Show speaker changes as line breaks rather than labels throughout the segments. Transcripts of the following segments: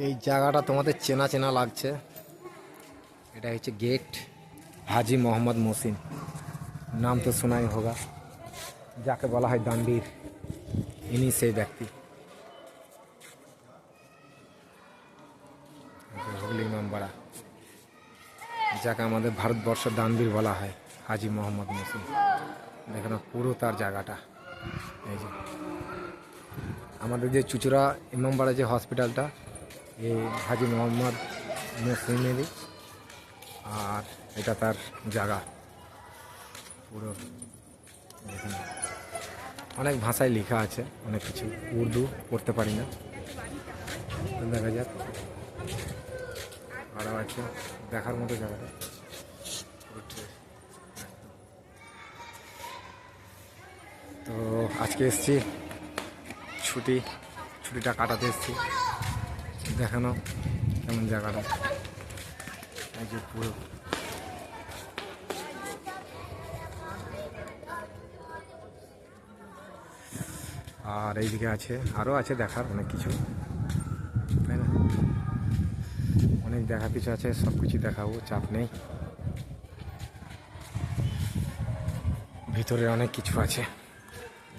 এই জায়গাটা তোমাদের চেনা চেনা লাগছে। এটা হচ্ছে গেট হাজি মোহাম্মদ মহসিন, নাম তো শোনাই হোগা, যাকে বলা হয় দানবীর। ইনি সেই ব্যক্তি, হুগলি ইমামবাড়া, যাকে আমাদের ভারতবর্ষের দানবীর বলা হয়, হাজি মোহাম্মদ মহসিন। দেখেন পুরো তার জায়গাটা। এই যে আমাদের যে চুচুড়া ইমামবাড়া যে হসপিটালটা, এই হাজি মোহাম্মদ মহসিনেরই, আর এটা তার জায়গা পুরো। দেখুন অনেক ভাষায় লেখা আছে, অনেক কিছু, উর্দু পড়তে পারি না, দেখা যাক। আরও আছে দেখার মতো জায়গাটা। তো আজকে এসছি ছুটিটা কাটাতে এসছি, দেখানো কেমন জায়গাটা। এই যে পুরো আর এইদিকে আছে, আরও আছে দেখার অনেক কিছু, তাই না? অনেক দেখার কিছু আছে, সব কিছু দেখাবো, চাপ নেই। ভিতরে অনেক কিছু আছে,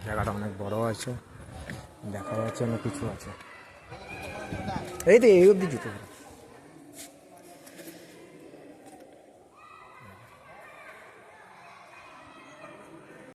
জায়গাটা অনেক বড় আছে, দেখা যাচ্ছে অনেক কিছু আছে। এই তো এই অবধি যেতে পারে।